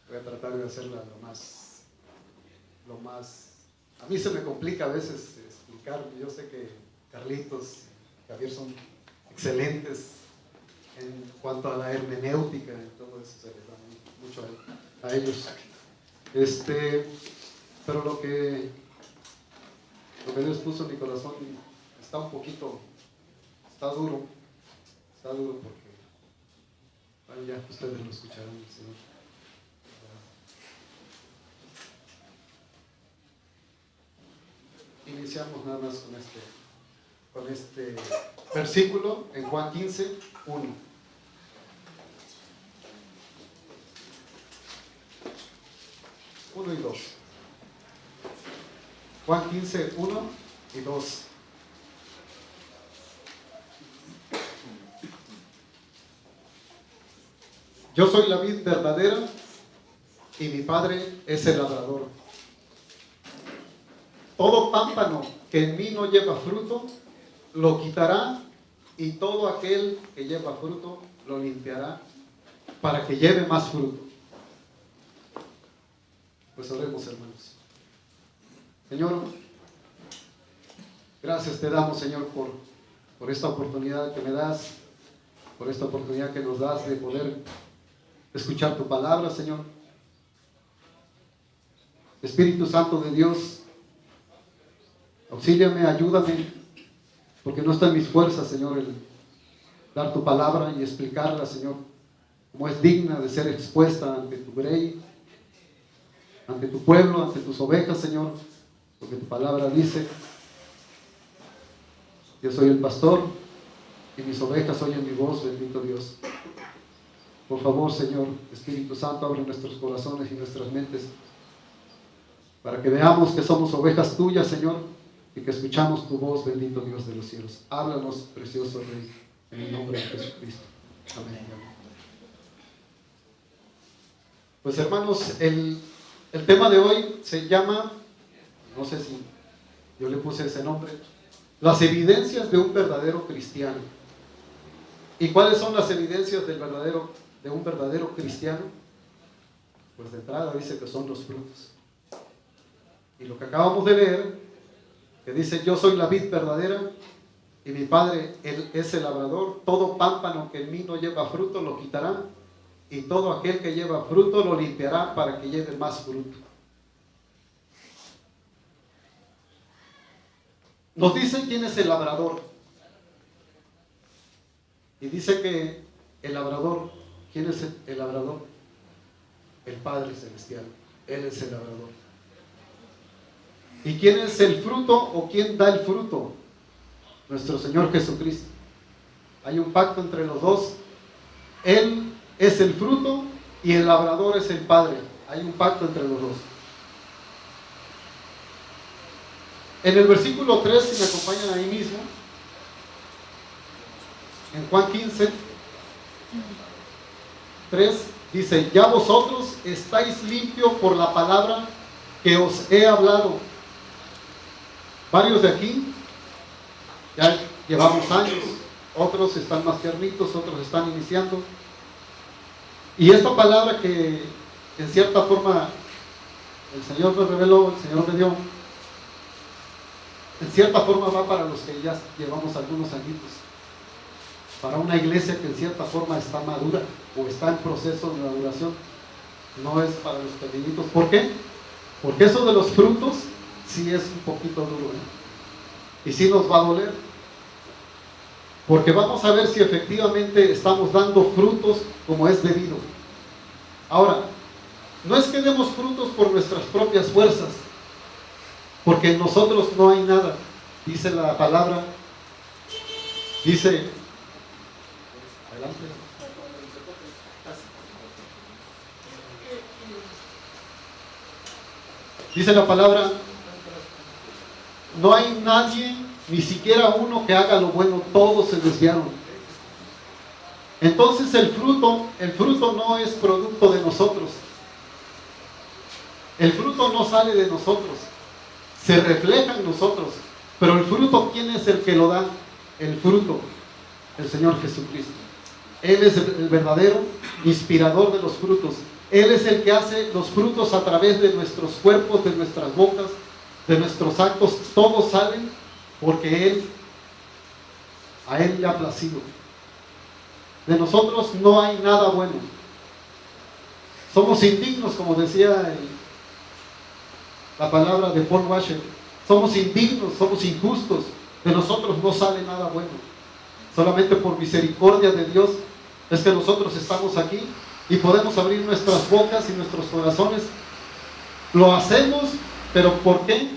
Voy a tratar de hacerla a mí se me complica a veces explicar. Yo sé que Carlitos y Javier son excelentes en cuanto a la hermenéutica y todo eso, se les da mucho a ellos. Pero lo que Dios puso en mi corazón está duro porque, bueno, ya ustedes lo escucharán, Señor. Iniciamos nada más con este versículo en Juan 15, 1. Uno y 2. Juan 15, 1 y 2. Yo soy la vid verdadera y mi Padre es el labrador. Todo pámpano que en mí no lleva fruto, lo quitará, y todo aquel que lleva fruto, lo limpiará, para que lleve más fruto. Pues oremos, hermanos. Señor, gracias te damos, Señor, por esta oportunidad que me das, por esta oportunidad que nos das de poder escuchar tu palabra, Señor. Espíritu Santo de Dios, auxíliame, ayúdame, porque no está en mis fuerzas, Señor, el dar tu palabra y explicarla, Señor, como es digna de ser expuesta ante tu grey, ante tu pueblo, ante tus ovejas, Señor, porque tu palabra dice: yo soy el pastor y mis ovejas oyen mi voz, bendito Dios. Por favor, Señor, Espíritu Santo, abre nuestros corazones y nuestras mentes para que veamos que somos ovejas tuyas, Señor, y que escuchamos tu voz, bendito Dios de los cielos. Háblanos, precioso Rey, en el nombre de Jesucristo. Amén. Pues, hermanos, el tema de hoy se llama, no sé si yo le puse ese nombre, las evidencias de un verdadero cristiano. ¿Y cuáles son las evidencias de un verdadero cristiano? Pues de entrada dice que son los frutos. Y lo que acabamos de leer, que dice: yo soy la vid verdadera y mi Padre él es el labrador. Todo pámpano que en mí no lleva fruto lo quitará, y todo aquel que lleva fruto lo limpiará para que lleve más fruto. Nos dice quién es el labrador. Y dice que el labrador, ¿quién es el labrador? El Padre Celestial. Él es el labrador. ¿Y quién es el fruto o quién da el fruto? Nuestro Señor Jesucristo. Hay un pacto entre los dos. Él es el fruto y el labrador es el Padre. Hay un pacto entre los dos. En el versículo 3, si me acompañan ahí mismo, en Juan 15, 3, dice: ya vosotros estáis limpios por la palabra que os he hablado. Varios de aquí ya llevamos años, otros están más tiernitos, otros están iniciando. Y esta palabra que en cierta forma el Señor me reveló, el Señor me dio, en cierta forma va para los que ya llevamos algunos añitos, para una iglesia que en cierta forma está madura o está en proceso de maduración. No es para los pequeñitos. ¿Por qué? Porque eso de los frutos sí es un poquito duro, y sí nos va a doler, porque vamos a ver si efectivamente estamos dando frutos como es debido. Ahora, no es que demos frutos por nuestras propias fuerzas, porque en nosotros no hay nada. Dice la palabra, dice, adelante. Dice la palabra: no hay nadie, ni siquiera uno, que haga lo bueno, todos se desviaron. Entonces el fruto no es producto de nosotros. El fruto no sale de nosotros, se refleja en nosotros. Pero el fruto, ¿quién es el que lo da? El fruto, el Señor Jesucristo. Él es el verdadero inspirador de los frutos. Él es el que hace los frutos a través de nuestros cuerpos, de nuestras bocas, de nuestros actos. Todos salen porque a Él le ha placido. De nosotros no hay nada bueno. Somos indignos, como decía la palabra de Paul Washer. Somos indignos, somos injustos. De nosotros no sale nada bueno. Solamente por misericordia de Dios es que nosotros estamos aquí y podemos abrir nuestras bocas y nuestros corazones. Lo hacemos, pero ¿por qué?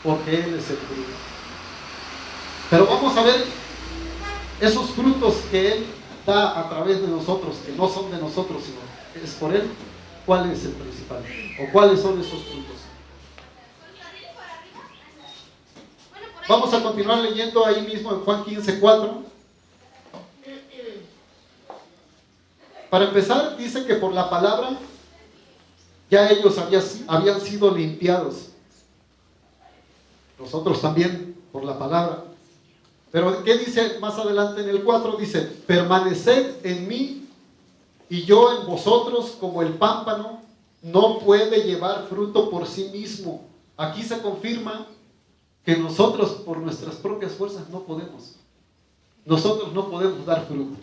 Porque Él es el fruto. Pero vamos a ver esos frutos que Él da a través de nosotros, que no son de nosotros, sino es por Él. ¿Cuál es el principal? ¿O cuáles son esos frutos? Vamos a continuar leyendo ahí mismo en Juan 15:4. Para empezar, dice que por la palabra ya ellos habían sido limpiados. Nosotros también por la palabra. Pero ¿qué dice más adelante en el 4? Dice, permaneced en mí y yo en vosotros, como el pámpano no puede llevar fruto por sí mismo. Aquí se confirma que nosotros por nuestras propias fuerzas no podemos. Nosotros no podemos dar fruto.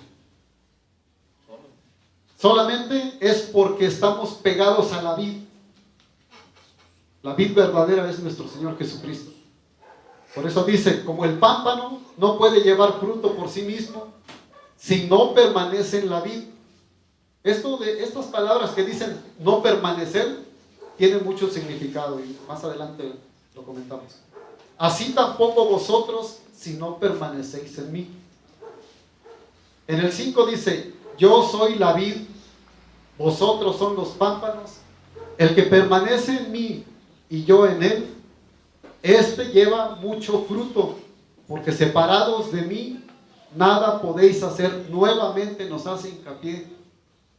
Solamente es porque estamos pegados a la vid. La vid verdadera es nuestro Señor Jesucristo. Por eso dice, como el pámpano no puede llevar fruto por sí mismo si no permanece en la vid. Estas palabras que dicen no permanecer tienen mucho significado y más adelante lo comentamos. Así tampoco vosotros si no permanecéis en mí. En el 5 dice, yo soy la vid, vosotros son los pámpanos. El que permanece en mí y yo en él, este lleva mucho fruto, porque separados de mí nada podéis hacer. Nuevamente nos hace hincapié,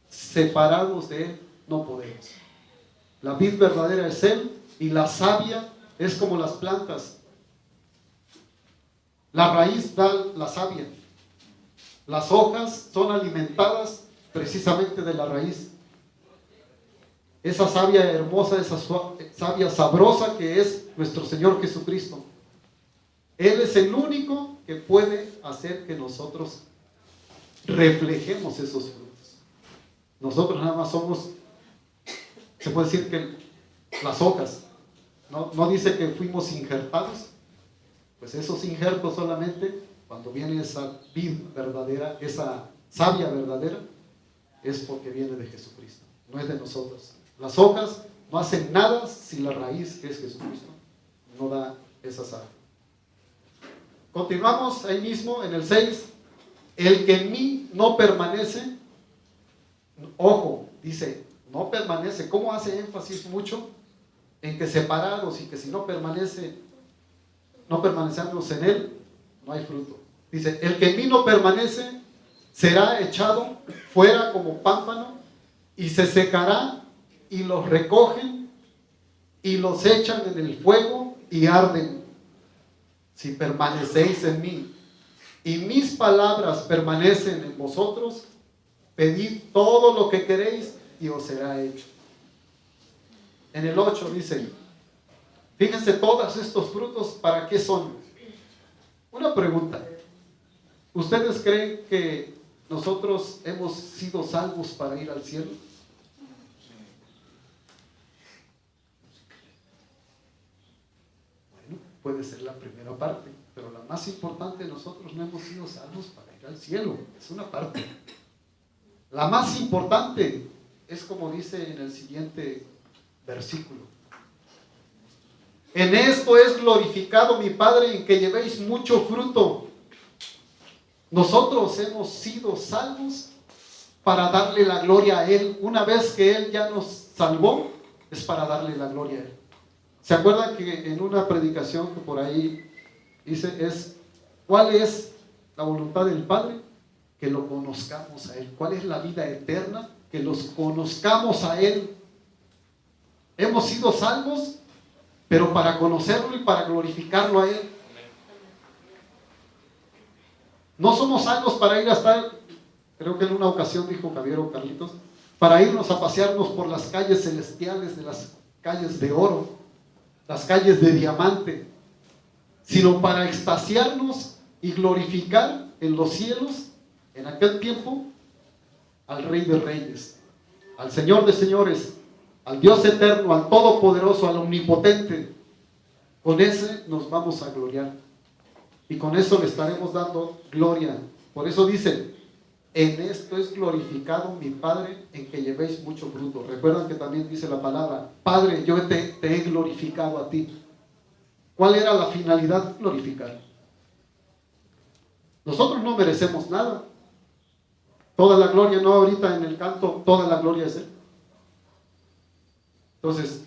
separados de él no podemos. La vid verdadera es él y la savia es como las plantas. La raíz da la savia. Las hojas son alimentadas precisamente de la raíz. Esa savia hermosa, esa savia sabrosa que es nuestro Señor Jesucristo. Él es el único que puede hacer que nosotros reflejemos esos frutos. Nosotros nada más somos, se puede decir que las hojas. No dice que fuimos injertados. Pues esos injertos solamente, cuando viene esa vid verdadera, esa savia verdadera, es porque viene de Jesucristo, no es de nosotros. Las hojas no hacen nada si la raíz, que es Jesucristo, no da esa savia. Continuamos ahí mismo en el 6. El que en mí no permanece, ojo, dice, no permanece. ¿Cómo hace énfasis mucho en que separados y que si no permanecemos en él, no hay fruto? Dice, el que en mí no permanece será echado fuera como pámpano y se secará, y los recogen y los echan en el fuego y arden. Si permanecéis en mí y mis palabras permanecen en vosotros, pedid todo lo que queréis y os será hecho. En el 8 dice, fíjense todos estos frutos, ¿para qué son? Una pregunta. ¿Ustedes creen que nosotros hemos sido salvos para ir al cielo? Bueno, puede ser la primera parte, pero la más importante, nosotros no hemos sido salvos para ir al cielo. Es una parte. La más importante es como dice en el siguiente versículo. En esto es glorificado mi Padre, en que llevéis mucho fruto. Nosotros hemos sido salvos para darle la gloria a Él. Una vez que Él ya nos salvó, es para darle la gloria a Él. ¿Se acuerdan que en una predicación que por ahí hice ¿cuál es la voluntad del Padre? Que lo conozcamos a Él. ¿Cuál es la vida eterna? Que los conozcamos a Él. Hemos sido salvos, pero para conocerlo y para glorificarlo a Él. No somos salvos para ir a estar, creo que en una ocasión dijo Javier o Carlitos, para irnos a pasearnos por las calles celestiales, de las calles de oro, las calles de diamante, sino para extasiarnos y glorificar en los cielos, en aquel tiempo, al Rey de Reyes, al Señor de Señores, al Dios eterno, al Todopoderoso, al Omnipotente. Con ese nos vamos a gloriar. Y con eso le estaremos dando gloria. Por eso dice, en esto es glorificado mi Padre, en que llevéis mucho fruto. Recuerdan que también dice la palabra, Padre, yo te he glorificado a ti. ¿Cuál era la finalidad? Glorificar. Nosotros no merecemos nada. Toda la gloria, no ahorita en el canto, toda la gloria es Él. Entonces,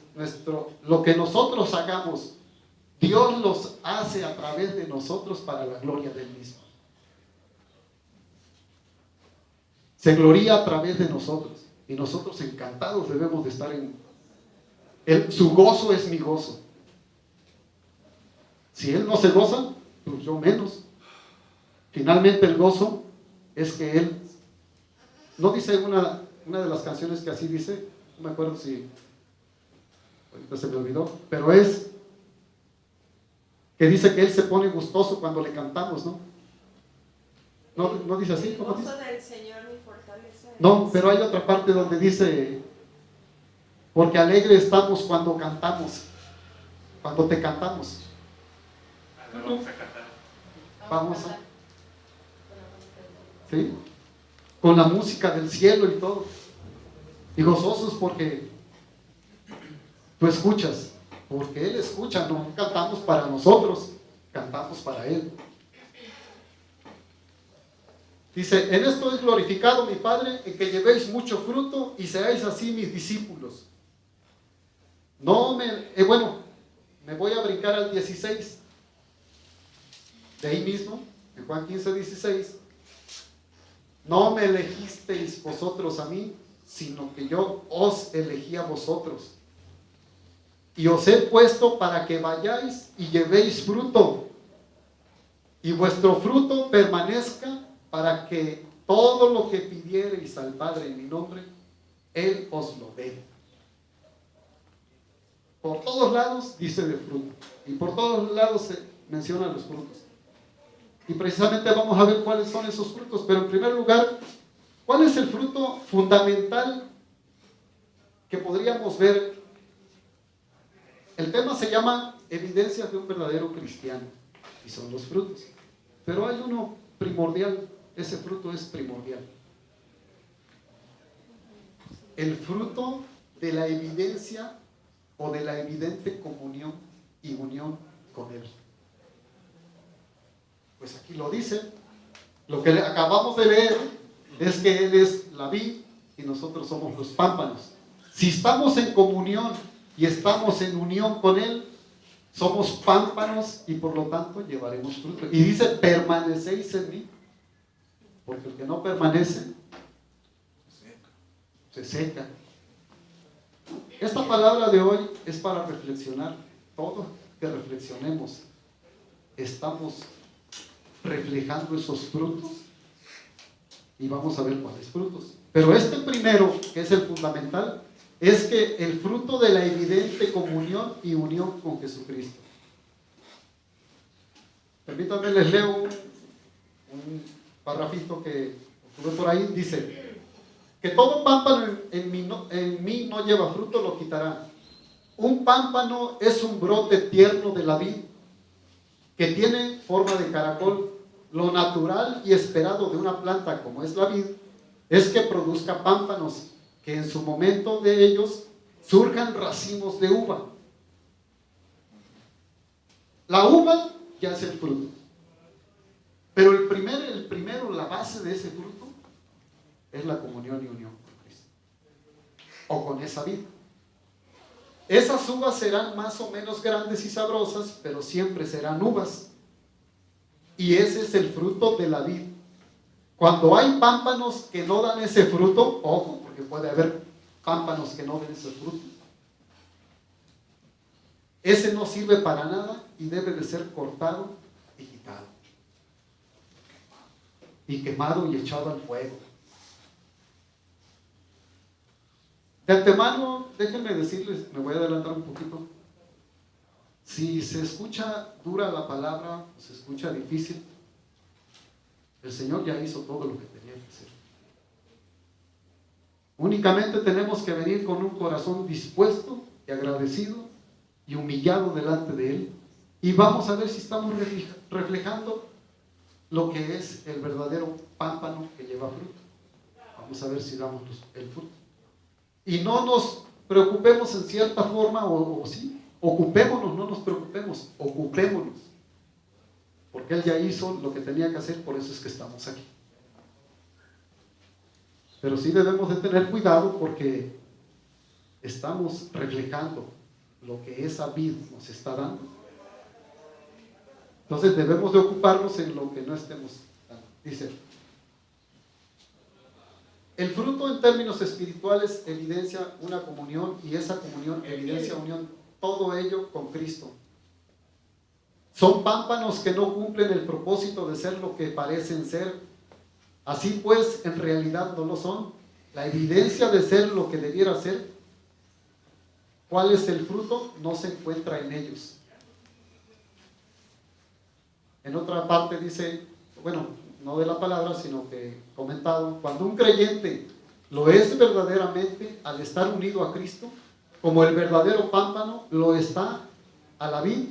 lo que nosotros hagamos, Dios los hace a través de nosotros para la gloria de Él mismo. Se gloria a través de nosotros. Y nosotros encantados debemos de estar en Él. Su gozo es mi gozo. Si Él no se goza, pues yo menos. Finalmente el gozo es que Él, no dice una de las canciones que así dice, no me acuerdo si, ahorita se me olvidó, pero es que dice que Él se pone gustoso cuando le cantamos, ¿no? No dice así, ¿cómo dice? El gozo del Señor mi fortaleza. No, pero hay otra parte donde dice, porque alegre estamos cuando cantamos, cuando te cantamos. Vamos a cantar. Vamos a, ¿sí? Con la música del cielo y todo. Y gozosos porque tú escuchas, porque Él escucha, no cantamos para nosotros, cantamos para Él. Dice, en esto es glorificado mi Padre, en que llevéis mucho fruto y seáis así mis discípulos. Me voy a brincar al 16. De ahí mismo, en Juan 15, 16. No me elegisteis vosotros a mí, sino que yo os elegí a vosotros. Y os he puesto para que vayáis y llevéis fruto. Y vuestro fruto permanezca, para que todo lo que pidiereis al Padre en mi nombre, Él os lo dé. Por todos lados dice de fruto. Y por todos lados se mencionan los frutos. Y precisamente vamos a ver cuáles son esos frutos. Pero en primer lugar, ¿cuál es el fruto fundamental que podríamos ver? El tema se llama evidencias de un verdadero cristiano. Y son los frutos. Pero hay uno primordial. Ese fruto es primordial. El fruto de la evidencia o de la evidente comunión y unión con Él. Pues aquí lo dice. Lo que acabamos de leer es que Él es la vid y nosotros somos los pámpanos. Si estamos en comunión y estamos en unión con Él, somos pámpanos y por lo tanto llevaremos fruto. Y dice, permanecéis en mí. Porque el que no permanece, se seca. Esta palabra de hoy es para reflexionar. Todo que reflexionemos, estamos reflejando esos frutos y vamos a ver cuáles frutos. Pero este primero, que es el fundamental, es que el fruto de la evidente comunión y unión con Jesucristo. Permítanme, les leo un parrafito que tuve por ahí. Dice que todo pámpano en mí no lleva fruto, lo quitará. Un pámpano es un brote tierno de la vid que tiene forma de caracol. Lo natural y esperado de una planta como es la vid es que produzca pámpanos, que en su momento de ellos surjan racimos de uva. La uva ya es el fruto. Pero el primero, la base de ese fruto es la comunión y unión con Cristo. O con esa vid. Esas uvas serán más o menos grandes y sabrosas, pero siempre serán uvas. Y ese es el fruto de la vid. Cuando hay pámpanos que no dan ese fruto, ojo, porque puede haber pámpanos que no den ese fruto, ese no sirve para nada y debe de ser cortado y quitado. Y quemado y echado al fuego. De antemano, déjenme decirles, me voy a adelantar un poquito. Si se escucha dura la palabra, se escucha difícil, el Señor ya hizo todo lo que tenía que hacer. Únicamente tenemos que venir con un corazón dispuesto y agradecido y humillado delante de Él. Y vamos a ver si estamos reflejando lo que es el verdadero pámpano que lleva fruto. Vamos a ver si damos el fruto. Y no nos preocupemos en cierta forma, o sí, ocupémonos, no nos preocupemos, ocupémonos. Porque Él ya hizo lo que tenía que hacer, por eso es que estamos aquí. Pero sí debemos de tener cuidado porque estamos reflejando lo que esa vid nos está dando. Entonces debemos de ocuparnos en lo que no estemos dando. Dice, el fruto en términos espirituales evidencia una comunión y esa comunión evidencia unión, todo ello con Cristo. Son pámpanos que no cumplen el propósito de ser lo que parecen ser. Así pues, en realidad no lo son. La evidencia de ser lo que debiera ser, ¿cuál es el fruto? No se encuentra en ellos. En otra parte dice, bueno, no de la palabra, sino que comentado, cuando un creyente lo es verdaderamente al estar unido a Cristo, como el verdadero pámpano lo está a la vid,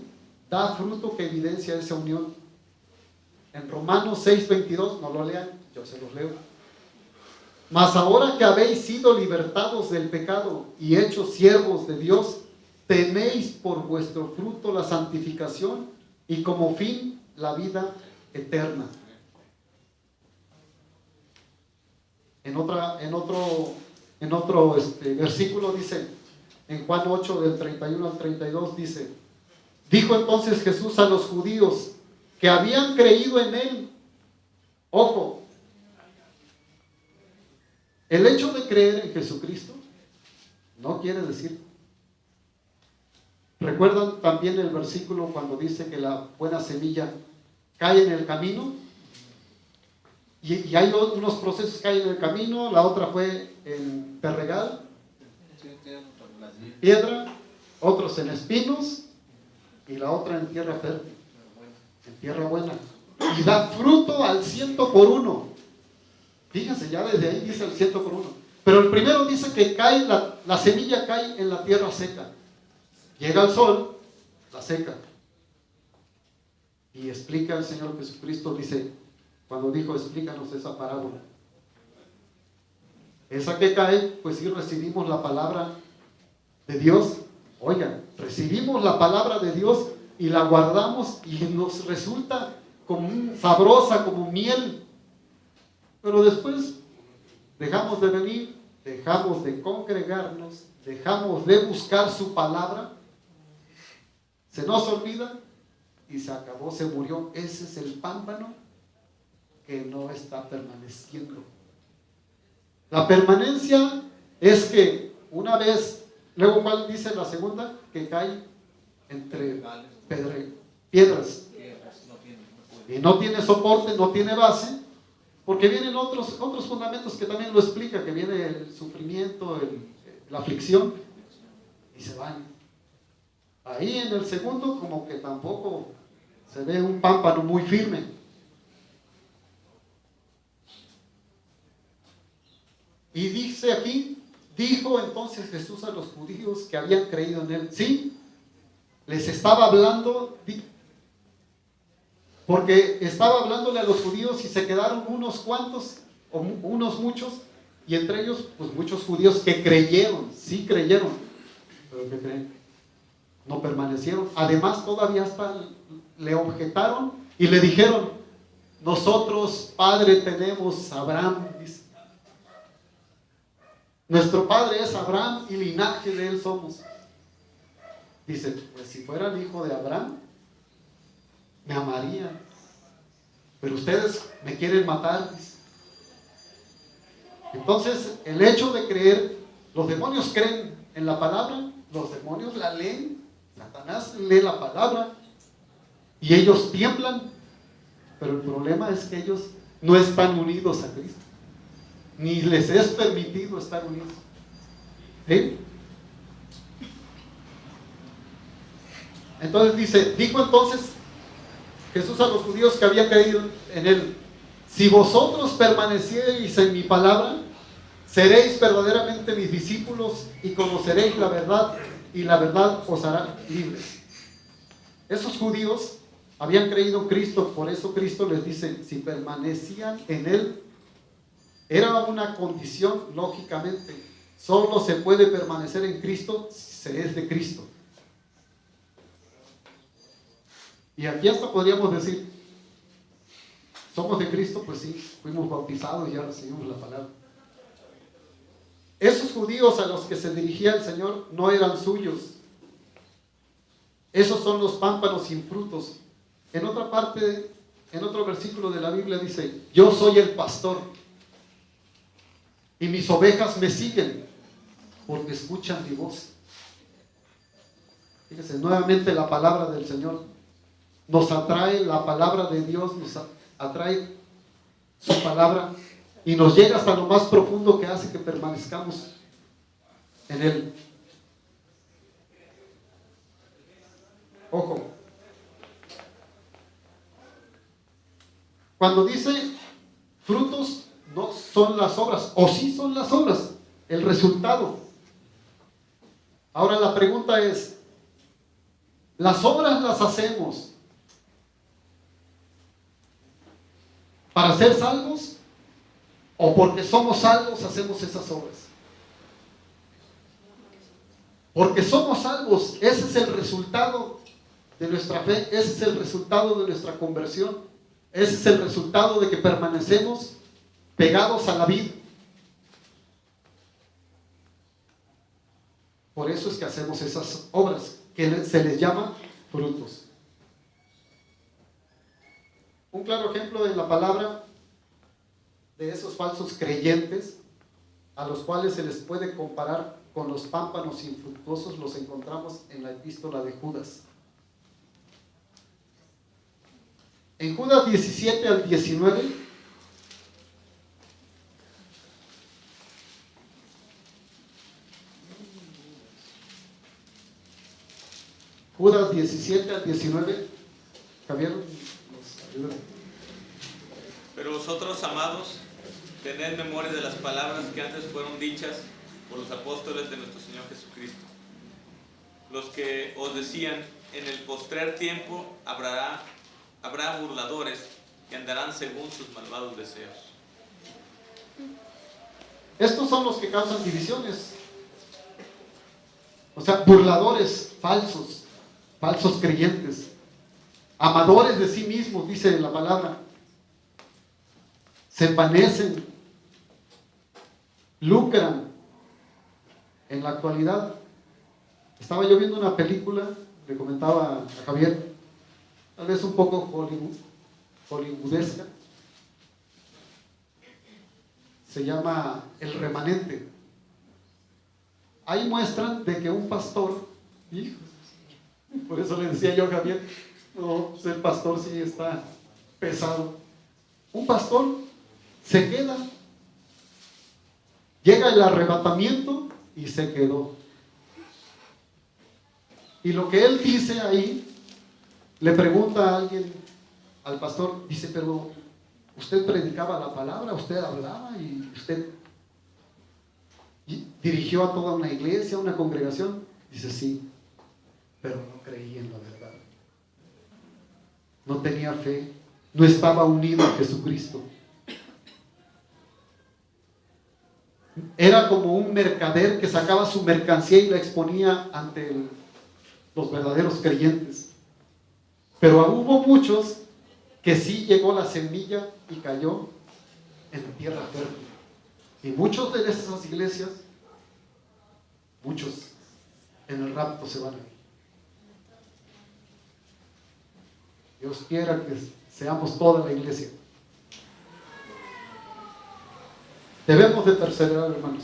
da fruto que evidencia esa unión. En Romanos 6:22, no lo lean, yo se los leo. Mas ahora que habéis sido libertados del pecado y hechos siervos de Dios, tenéis por vuestro fruto la santificación y como fin la vida eterna. En otro versículo dice, en Juan 8 del 31 al 32 dice, dijo entonces Jesús a los judíos que habían creído en Él, ojo, el hecho de creer en Jesucristo no quiere decir. ¿Recuerdan también el versículo cuando dice que la buena semilla cae en el camino? Y hay unos procesos que hay en el camino, la otra fue en terregal, piedra, otros en espinos y la otra en tierra fértil, en tierra buena. Y da fruto al 100%. Fíjense, ya desde ahí dice el 100%. Pero el primero dice que cae, la semilla cae en la tierra seca. Llega el sol, la seca. Y explica el Señor Jesucristo, dice, cuando dijo, explícanos esa parábola. Esa que cae, pues sí recibimos la palabra de Dios. Oigan, recibimos la palabra de Dios y la guardamos y nos resulta como sabrosa, como miel. Pero después dejamos de venir, dejamos de congregarnos, dejamos de buscar su palabra, se nos olvida y se acabó, se murió. Ese es el pámpano que no está permaneciendo. La permanencia es que una vez, luego ¿cuál dice la segunda? Que cae entre piedras y no tiene soporte, no tiene base, porque vienen otros fundamentos que también lo explica, que viene el sufrimiento, la aflicción, y se van. Ahí en el segundo como que tampoco se ve un pámpano muy firme. Y dice aquí, dijo entonces Jesús a los judíos que habían creído en Él. Sí, les estaba hablando, porque estaba hablándole a los judíos y se quedaron unos cuantos, o unos muchos, y entre ellos, pues muchos judíos que creyeron, sí creyeron, pero que creen, no permanecieron. Además, todavía hasta le objetaron y le dijeron, nosotros, padre, tenemos a Abraham, dice. Nuestro padre es Abraham y linaje de él somos. Dice, pues si fuera el hijo de Abraham, me amarían. Pero ustedes me quieren matar, dice. Entonces, el hecho de creer, los demonios creen en la palabra, los demonios la leen, Satanás lee la palabra y ellos tiemblan. Pero el problema es que ellos no están unidos a Cristo, ni les es permitido estar unidos. ¿Sí? Entonces dijo entonces Jesús a los judíos que habían creído en él: si vosotros permaneciereis en mi palabra, seréis verdaderamente mis discípulos y conoceréis la verdad, y la verdad os hará libres. Esos judíos habían creído en Cristo, por eso Cristo les dice, si permanecían en él, era una condición, lógicamente. Solo se puede permanecer en Cristo si se es de Cristo. Y aquí hasta podríamos decir, somos de Cristo, pues sí, fuimos bautizados y ya recibimos la palabra. Esos judíos a los que se dirigía el Señor no eran suyos. Esos son los pámpanos sin frutos. En otra parte, en otro versículo de la Biblia dice, yo soy el pastor y mis ovejas me siguen porque escuchan mi voz. Fíjense, nuevamente la palabra del Señor nos atrae, la palabra de Dios nos atrae su palabra y nos llega hasta lo más profundo que hace que permanezcamos en él. Ojo, cuando dice frutos, no son las obras, o sí son las obras, el resultado. Ahora la pregunta es, ¿las obras las hacemos para ser salvos o porque somos salvos hacemos esas obras? Porque somos salvos, ese es el resultado de nuestra fe, ese es el resultado de nuestra conversión, ese es el resultado de que permanecemos pegados a la vid. Por eso es que hacemos esas obras que se les llama frutos. Un claro ejemplo en la palabra de esos falsos creyentes a los cuales se les puede comparar con los pámpanos infructuosos los encontramos en la epístola de Judas. En Judas 17 al 19, Judas 17 al 19, Javier, nos ayuda. Pero vosotros, amados, tened memoria de las palabras que antes fueron dichas por los apóstoles de nuestro Señor Jesucristo, los que os decían, en el postrer tiempo habrá burladores que andarán según sus malvados deseos. Estos son los que causan divisiones. O sea, burladores, falsos creyentes, amadores de sí mismos, dice la palabra. Se envanecen, lucran. En la actualidad, estaba yo viendo una película, le comentaba a Javier, tal vez un poco hollywoodesca, se llama El Remanente. Ahí muestran de que un pastor, hijos, por eso le decía yo a Javier, no, pues el pastor sí está pesado. Un pastor se queda, llega el arrebatamiento y se quedó. Y lo que él dice ahí, le pregunta a alguien, al pastor, dice, pero usted predicaba la palabra, usted hablaba y usted dirigió a toda una iglesia, una congregación. Dice, sí, pero no creía en la verdad. No tenía fe, no estaba unido a Jesucristo. Era como un mercader que sacaba su mercancía y la exponía ante los verdaderos creyentes. Pero hubo muchos que sí llegó la semilla y cayó en tierra fértil. Y muchos de esas iglesias, muchos en el rapto se van a ir. Dios quiera que seamos toda la iglesia. Debemos de perseverar, hermanos.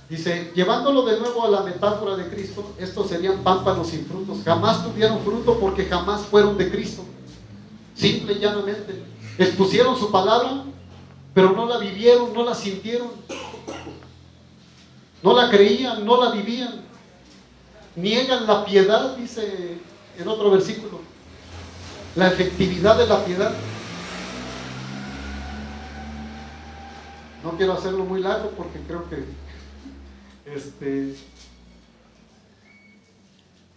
Dice, llevándolo de nuevo a la metáfora de Cristo, estos serían pámpanos sin frutos. Jamás tuvieron fruto porque jamás fueron de Cristo. Simple y llanamente. Expusieron su palabra, pero no la vivieron, no la sintieron. no la creían, no la vivían. Niegan la piedad, dice en otro versículo, la efectividad de la piedad. No quiero hacerlo muy largo porque creo que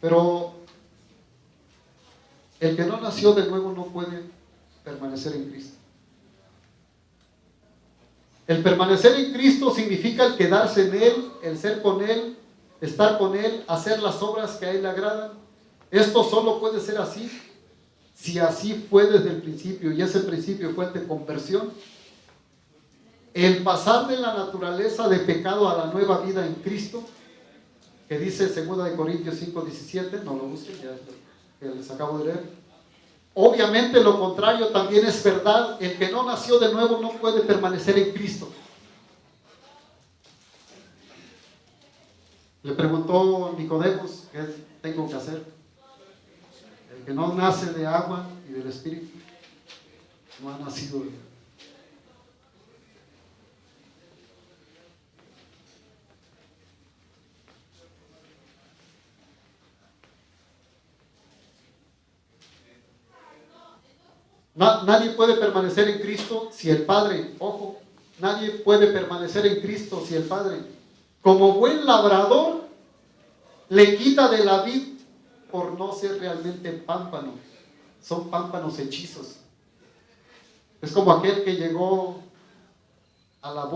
pero el que no nació de nuevo no puede permanecer en Cristo. El permanecer en Cristo significa el quedarse en Él, el ser con Él, estar con Él, hacer las obras que a Él le agradan. Esto solo puede ser así, si así fue desde el principio, y ese principio fue el de conversión. El pasar de la naturaleza de pecado a la nueva vida en Cristo, que dice 2 Corintios 5:17, no lo busquen, ya les acabo de leer. Obviamente lo contrario también es verdad. El que no nació de nuevo no puede permanecer en Cristo. Le preguntó Nicodemos, ¿qué tengo que hacer? El que no nace de agua y del Espíritu no ha nacido de Dios. Nadie puede permanecer en Cristo si el Padre, ojo, nadie puede permanecer en Cristo si el Padre, como buen labrador, le quita de la vid por no ser realmente pámpano. Son pámpanos hechizos. Es como aquel que llegó a las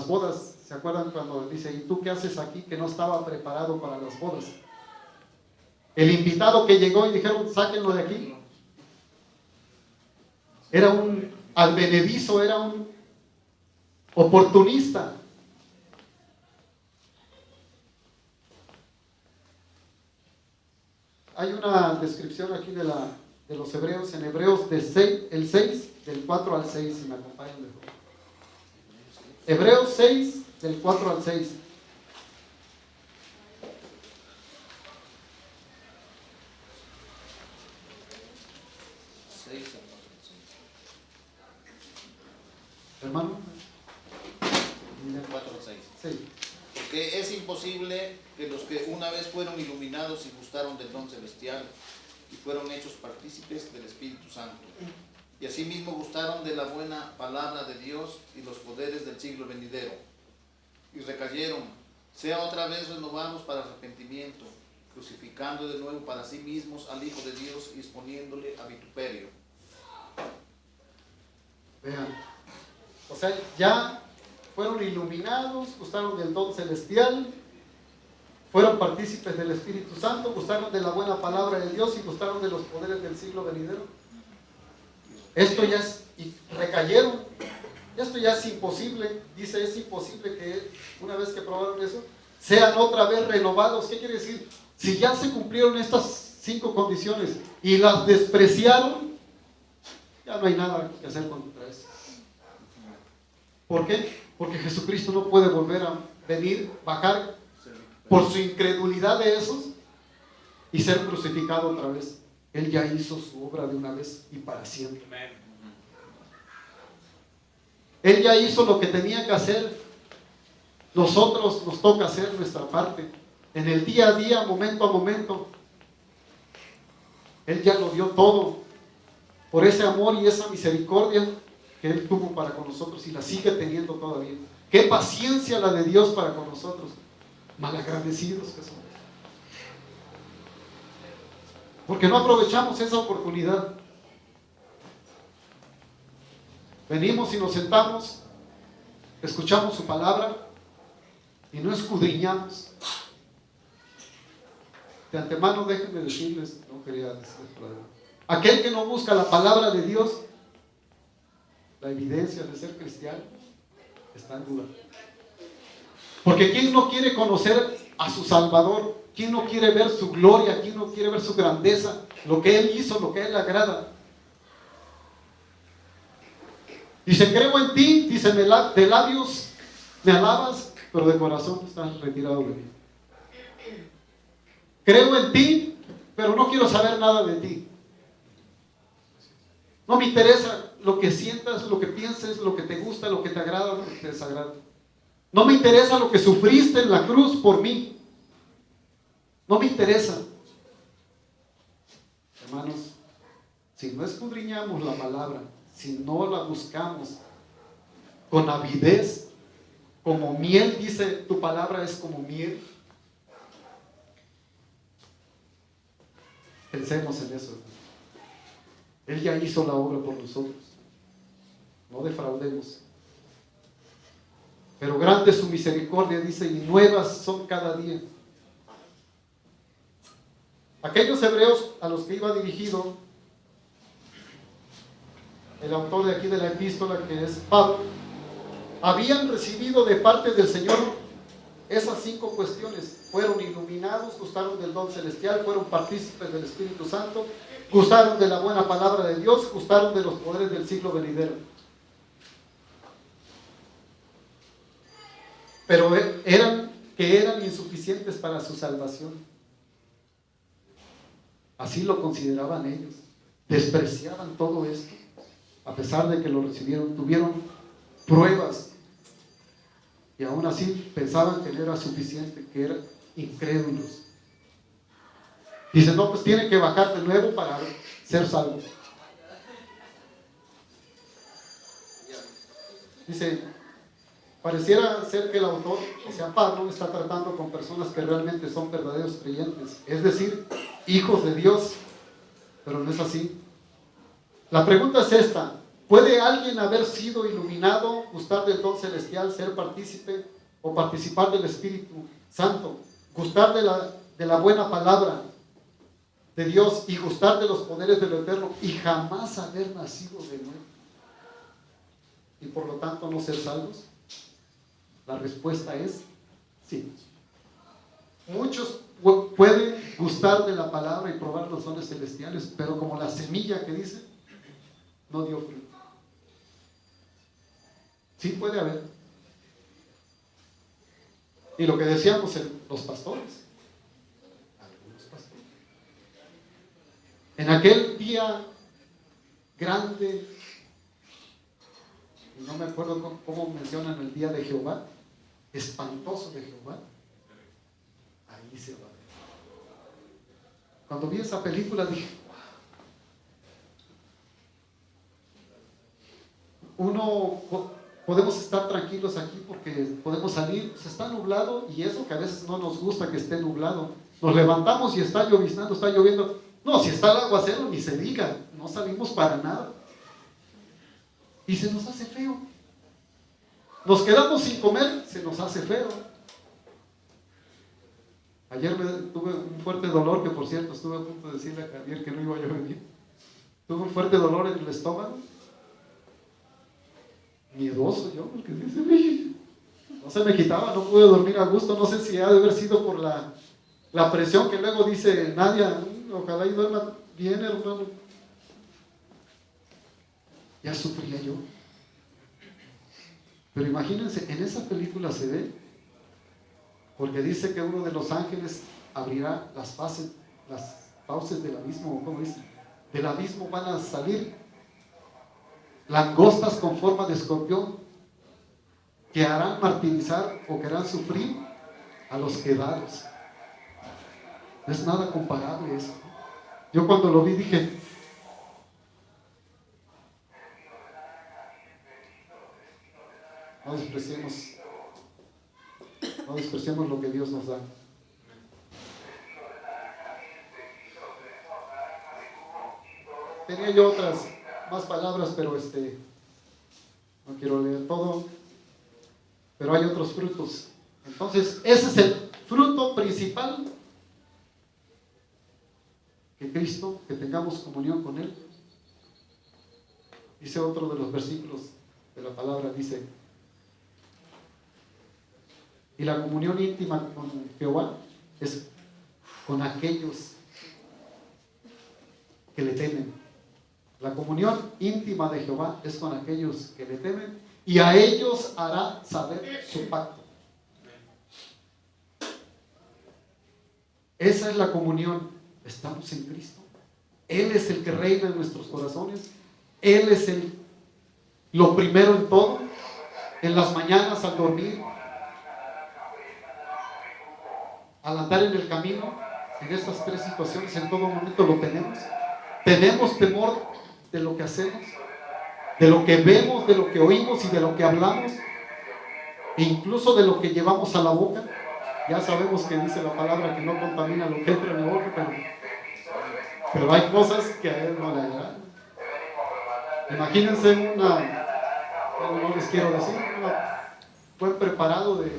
bodas, ¿se acuerdan cuando dice, ¿y tú qué haces aquí? Que no estaba preparado para las bodas. El invitado que llegó y dijeron, sáquenlo de aquí. Era un advenedizo, era un oportunista. Hay una descripción aquí de los hebreos, en Hebreos el 6, del 4 al 6, si me acompañan mejor. Hebreos 6, del 4 al 6. Hermano. 4 al 6. Sí. Porque es imposible que los que una vez fueron iluminados y gustaron del don celestial y fueron hechos partícipes del Espíritu Santo, y asimismo gustaron de la buena palabra de Dios y los poderes del siglo venidero, y recayeron, sea otra vez renovados para arrepentimiento, crucificando de nuevo para sí mismos al Hijo de Dios y exponiéndole a vituperio. Vean. O sea, ya fueron iluminados, gustaron del don celestial, fueron partícipes del Espíritu Santo, gustaron de la buena palabra de Dios y gustaron de los poderes del siglo venidero. Esto ya es, y recayeron. Esto ya es imposible. Dice, es imposible que una vez que probaron eso, sean otra vez renovados. ¿Qué quiere decir? Si ya se cumplieron estas 5 condiciones y las despreciaron, ya no hay nada que hacer contra eso. ¿Por qué? Porque Jesucristo no puede volver a venir, bajar por su incredulidad de esos y ser crucificado otra vez. Él ya hizo su obra de una vez y para siempre. Él ya hizo lo que tenía que hacer. Nosotros nos toca hacer nuestra parte. En el día a día, momento a momento. Él ya lo dio todo. Por ese amor y esa misericordia que Él tuvo para con nosotros y la sigue teniendo todavía. Qué paciencia la de Dios para con nosotros. Malagradecidos que somos. Porque no aprovechamos esa oportunidad. Venimos y nos sentamos, escuchamos su palabra y no escudriñamos. De antemano déjenme decirles, no quería decirles por ahí. Aquel que no busca la palabra de Dios, la evidencia de ser cristiano está en duda. Porque ¿quién no quiere conocer a su Salvador? ¿Quién no quiere ver su gloria? ¿Quién no quiere ver su grandeza? Lo que Él hizo, lo que a Él le agrada. Dice, creo en ti, dice, de labios me alabas, pero de corazón estás retirado de mí. Creo en ti, pero no quiero saber nada de ti. No me interesa lo que sientas, lo que pienses, lo que te gusta, lo que te agrada, lo que te desagrada. No me interesa lo que sufriste en la cruz por mí. No me interesa. Hermanos, si no escudriñamos la palabra, si no la buscamos con avidez, como miel, dice tu palabra es como miel. Pensemos en eso. Él ya hizo la obra por nosotros. No defraudemos. Pero grande es su misericordia, dice, y nuevas son cada día. Aquellos hebreos a los que iba dirigido el autor de aquí de la epístola, que es Pablo, habían recibido de parte del Señor esas 5 cuestiones. Fueron iluminados, gustaron del don celestial, fueron partícipes del Espíritu Santo, gustaron de la buena palabra de Dios, gustaron de los poderes del siglo venidero. Pero eran insuficientes para su salvación. Así lo consideraban ellos. Despreciaban todo esto. A pesar de que lo recibieron, tuvieron pruebas. Y aún así pensaban que no era suficiente, que eran incrédulos. Dicen, no, pues tiene que bajar de nuevo para ser salvo. Dice, pareciera ser que el autor, o sea Pablo, está tratando con personas que realmente son verdaderos creyentes, es decir, hijos de Dios, pero no es así. La pregunta es esta: ¿puede alguien haber sido iluminado, gustar del don celestial, ser partícipe o participar del Espíritu Santo, gustar de la buena palabra de Dios y gustar de los poderes de lo eterno y jamás haber nacido de nuevo? Y por lo tanto no ser salvos. La respuesta es sí. Muchos pueden gustar de la palabra y probar los dones celestiales, pero como la semilla que dice, no dio fruto. Sí puede haber. Y lo que decíamos en los pastores, algunos pastores, en aquel día grande, no me acuerdo cómo mencionan el día de Jehová, espantoso de Jehová, ahí se va. Cuando vi esa película dije, podemos estar tranquilos aquí porque podemos salir, se está nublado, y eso que a veces no nos gusta que esté nublado, nos levantamos y está lloviznando, está lloviendo. No, si está el aguacero ni se diga, no salimos para nada. Y se nos hace feo. Nos quedamos sin comer, se nos hace feo. Ayer tuve un fuerte dolor, que por cierto estuve a punto de decirle a Javier que no iba yo a venir. Tuve un fuerte dolor en el estómago. Miedoso yo, porque dice, no se me quitaba, no pude dormir a gusto. No sé si ha de haber sido por la presión que luego dice Nadia, ojalá y duerma bien, hermano. Ya sufría yo. Pero imagínense, en esa película se ve, porque dice que uno de los ángeles abrirá las fauces del abismo, ¿cómo dice? Del abismo van a salir langostas con forma de escorpión que harán martirizar o que harán sufrir a los quedados. No es nada comparable eso. Yo cuando lo vi dije, no despreciemos lo que Dios nos da. Tenía yo otras más palabras, pero no quiero leer todo, pero hay otros frutos. Entonces, ese es el fruto principal, que Cristo, que tengamos comunión con Él. Dice otro de los versículos de la palabra, dice, y la comunión íntima con Jehová es con aquellos que le temen. La comunión íntima de Jehová es con aquellos que le temen, y a ellos hará saber su pacto. Esa es la comunión. Estamos en Cristo. Él es el que reina en nuestros corazones. Él es lo primero en todo. En las mañanas al dormir, al andar en el camino, en estas tres situaciones, en todo momento lo tenemos. Tenemos temor de lo que hacemos, de lo que vemos, de lo que oímos y de lo que hablamos, e incluso de lo que llevamos a la boca. Ya sabemos que dice la palabra que no contamina lo que entra en la boca, pero hay cosas que a él no le agradan. Imagínense no les quiero decir, un buen preparado de...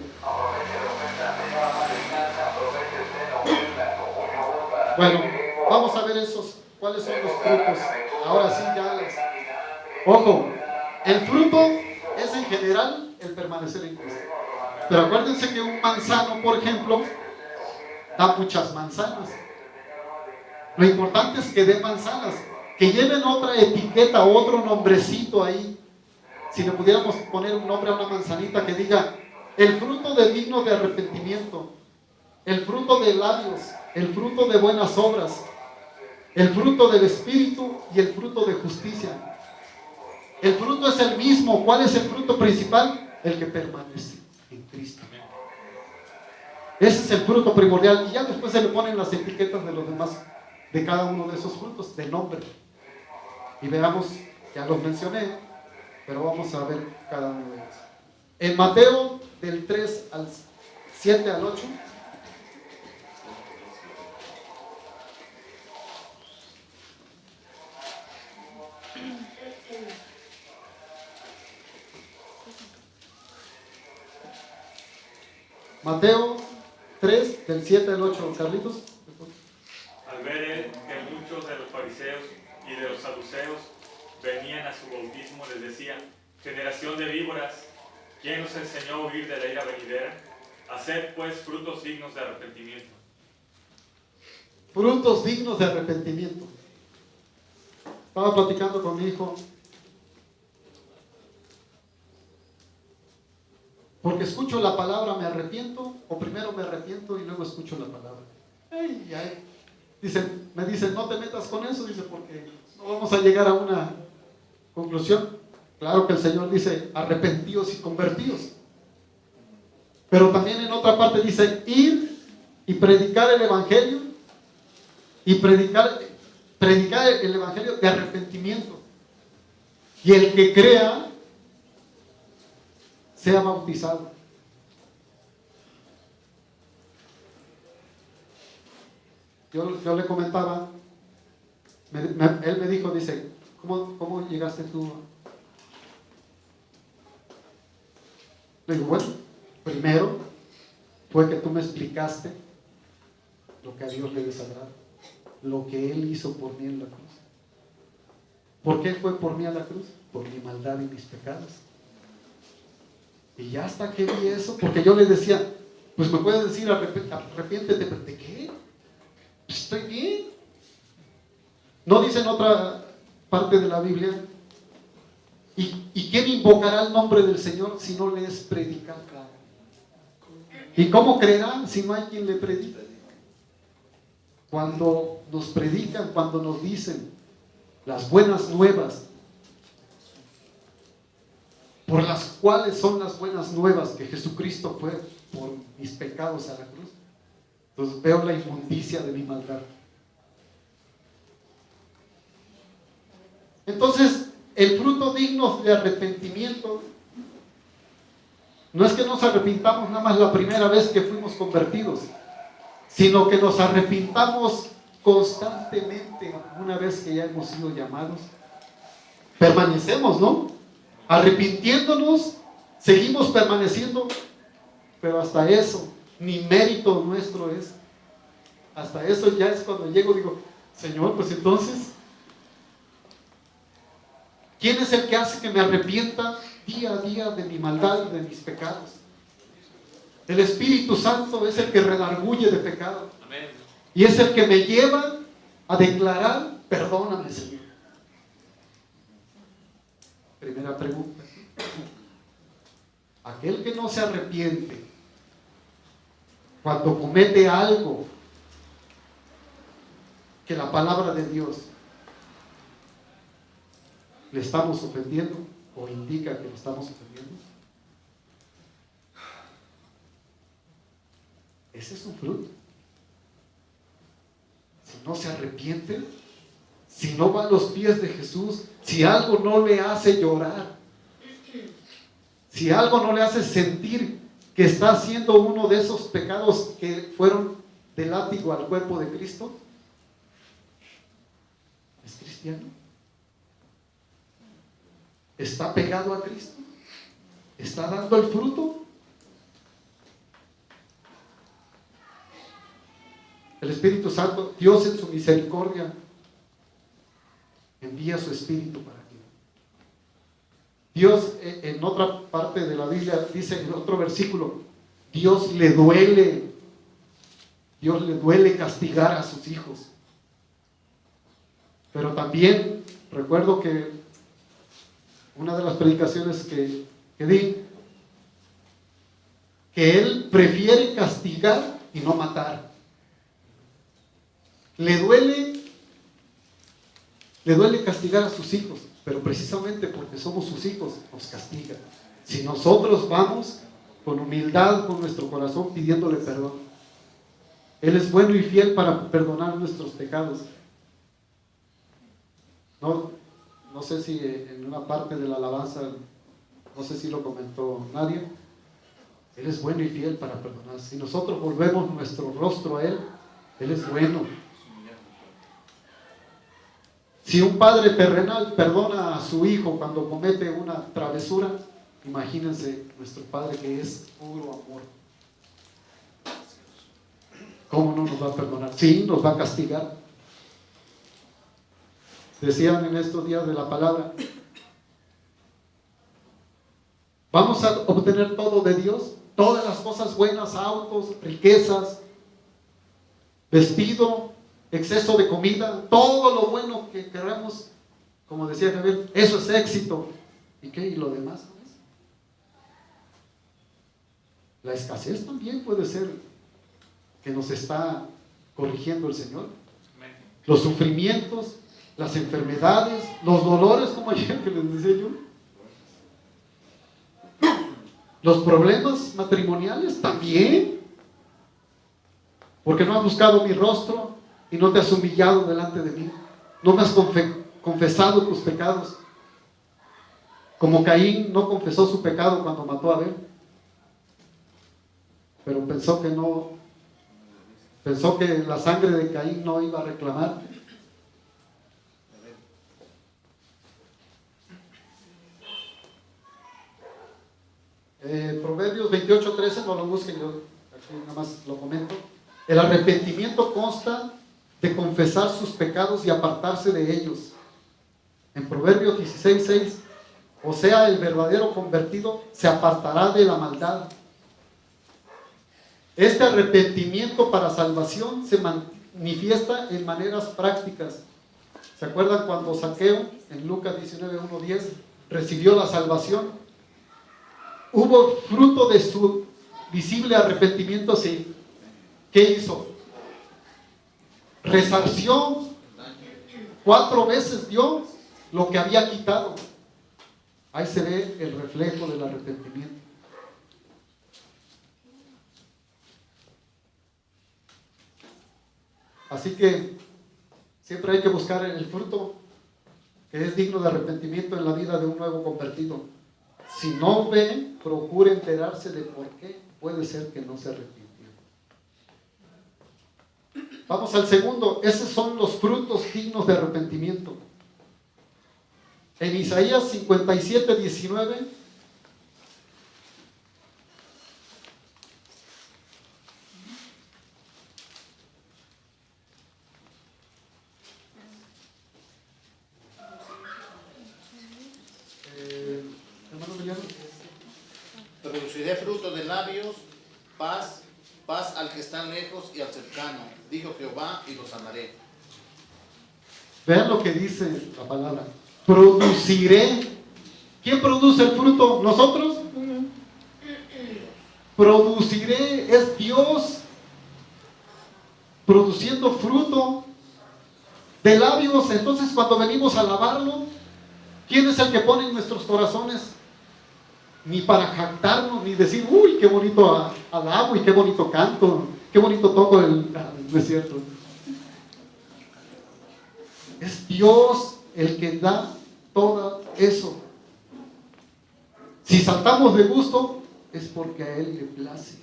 Bueno, vamos a ver cuáles son los frutos. Ahora sí, Ojo, el fruto es en general el permanecer en Cristo. Pero acuérdense que un manzano, por ejemplo, da muchas manzanas. Lo importante es que dé manzanas, que lleven otra etiqueta, otro nombrecito ahí. Si le pudiéramos poner un nombre a una manzanita que diga el fruto digno de arrepentimiento, el fruto de labios, el fruto de buenas obras, el fruto del Espíritu y el fruto de justicia. El fruto es el mismo. ¿Cuál es el fruto principal? El que permanece en Cristo. Ese es el fruto primordial. Y ya después se le ponen las etiquetas de los demás, de cada uno de esos frutos, de nombre. Y veamos, ya los mencioné, pero vamos a ver cada uno de ellos. En Mateo, del 3 al 7 al 8. Mateo 3, del 7 al 8, Carlitos. Al ver él que muchos de los fariseos y de los saduceos venían a su bautismo, les decía: generación de víboras, ¿quién os enseñó a huir de la ira venidera? Haced pues frutos dignos de arrepentimiento. Frutos dignos de arrepentimiento. Estaba platicando con mi hijo, porque escucho la palabra me arrepiento, o primero me arrepiento y luego escucho la palabra. Me dicen, no te metas con eso, dice, porque no vamos a llegar a una conclusión. Claro que el Señor dice, arrepentíos y convertíos. Pero también en otra parte dice, ir y predicar el Evangelio, y predicar el Evangelio de arrepentimiento. Y el que crea, sea bautizado. Yo le comentaba, él me dijo, dice, ¿cómo llegaste tú? Le digo, bueno, primero fue que tú me explicaste lo que a Dios le desagrada, lo que Él hizo por mí en la cruz. ¿Por qué fue por mí a la cruz? Por mi maldad y mis pecados. Y ya hasta que vi eso, porque yo le decía, pues me puedes decir arrepiéntete, pero ¿de qué? Pues estoy bien. No dice en otra parte de la Biblia, ¿y quién invocará el nombre del Señor si no le es predicado? ¿Y cómo creerán si no hay quien le predique? Cuando nos predican, cuando nos dicen las buenas nuevas, por las cuales son las buenas nuevas que Jesucristo fue por mis pecados a la cruz, entonces veo la inmundicia de mi maldad. Entonces, el fruto digno de arrepentimiento no es que nos arrepintamos nada más la primera vez que fuimos convertidos, sino que nos arrepintamos constantemente una vez que ya hemos sido llamados. Permanecemos, ¿no? Arrepintiéndonos, seguimos permaneciendo, pero hasta eso, ni mérito nuestro es. Hasta eso ya es cuando llego, digo, Señor, pues entonces, ¿quién es el que hace que me arrepienta día a día de mi maldad y de mis pecados? El Espíritu Santo es el que redarguye de pecado. Amén. Y es el que me lleva a declarar, perdóname, Señor. Primera pregunta. Aquel que no se arrepiente cuando comete algo que la palabra de Dios le estamos ofendiendo o indica que le estamos ofendiendo, ese es un fruto. Si no se arrepiente, si no va a los pies de Jesús, si algo no le hace llorar, si algo no le hace sentir que está haciendo uno de esos pecados que fueron de látigo al cuerpo de Cristo, ¿es cristiano? ¿Está pegado a Cristo? ¿Está dando el fruto? El Espíritu Santo, Dios en su misericordia, envía su Espíritu para ti. Dios en otra parte de la Biblia dice en otro versículo, Dios le duele castigar a sus hijos. Pero también recuerdo que una de las predicaciones que di, que Él prefiere castigar y no matar. Le duele castigar a sus hijos, pero precisamente porque somos sus hijos, nos castiga. Si nosotros vamos con humildad, con nuestro corazón, pidiéndole perdón, Él es bueno y fiel para perdonar nuestros pecados. No sé si en una parte de la alabanza, no sé si lo comentó nadie, Él es bueno y fiel para perdonar. Si nosotros volvemos nuestro rostro a Él, Él es bueno. Si un padre terrenal perdona a su hijo cuando comete una travesura, imagínense nuestro Padre que es puro amor. ¿Cómo no nos va a perdonar? Sí, nos va a castigar. Decían en estos días de la palabra, vamos a obtener todo de Dios, todas las cosas buenas, autos, riquezas, vestido, exceso de comida, todo lo bueno que queramos, como decía Javier, eso es éxito. ¿Y qué? ¿Y lo demás? La escasez también puede ser que nos está corrigiendo el Señor. Los sufrimientos, las enfermedades, los dolores, como ayer que les decía yo. Los problemas matrimoniales también. Porque no has buscado mi rostro y no te has humillado delante de mí. No me has confesado tus pecados. Como Caín no confesó su pecado cuando mató a Abel. Pero pensó que la sangre de Caín no iba a reclamar. Proverbios 28:13, no lo busquen, yo aquí nada más lo comento. El arrepentimiento consta de confesar sus pecados y apartarse de ellos. En Proverbios 16:6, o sea, el verdadero convertido se apartará de la maldad. Este arrepentimiento para salvación se manifiesta en maneras prácticas. ¿Se acuerdan cuando Zaqueo, en Lucas 19:1-10, recibió la salvación? Hubo fruto de su visible arrepentimiento, sí. ¿Qué hizo? Resarció, 4 veces dio lo que había quitado. Ahí se ve el reflejo del arrepentimiento. Así que siempre hay que buscar el fruto que es digno de arrepentimiento en la vida de un nuevo convertido. Si no ve, procure enterarse de por qué puede ser que no se arrepintió. Vamos al segundo. Esos son los frutos dignos de arrepentimiento. En Isaías 57:19 produciré fruto de labios, paz al que está lejos y al cercano, dijo Jehová, y los amaré. Vean lo que dice la palabra. Produciré. ¿Quién produce el fruto? ¿Nosotros? Produciré. Es Dios produciendo fruto de labios. Entonces, cuando venimos a alabarlo, ¿quién es el que pone en nuestros corazones? Ni para jactarnos, ni decir, uy, qué bonito alabo y qué bonito canto. qué bonito toco el... no es cierto. Es Dios el que da todo eso. Si saltamos de gusto, es porque a Él le place.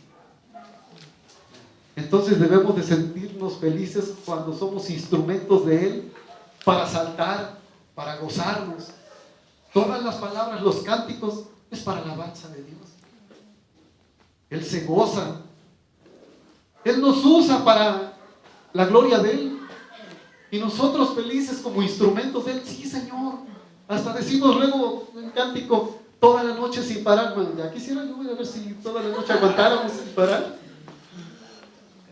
Entonces debemos de sentirnos felices cuando somos instrumentos de Él para saltar, para gozarnos. Todas las palabras, los cánticos, es para la alabanza de Dios. Él se goza. Él nos usa para la gloria de Él. Y nosotros felices como instrumentos de Él. Sí, Señor. Hasta decimos luego en cántico, toda la noche sin parar. Bueno, ya quisiera yo a ver si toda la noche aguantáramos sin parar.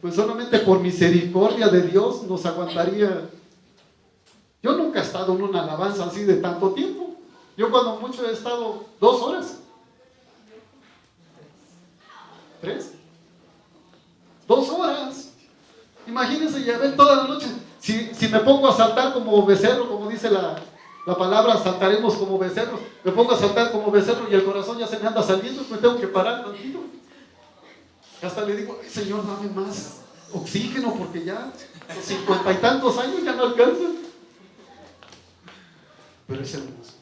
Pues solamente por misericordia de Dios nos aguantaría. Yo nunca he estado en una alabanza así de tanto tiempo. Yo cuando mucho he estado 2 horas. 3. 2 horas. Imagínense ya ver toda la noche. Si me pongo a saltar como becerro, como dice la palabra, saltaremos como becerros. Me pongo a saltar como becerro y el corazón ya se me anda saliendo, me tengo que parar tantito. Hasta le digo, ay, Señor, dame más oxígeno porque ya los 50 y tantos años ya no alcanzan. Pero es hermoso.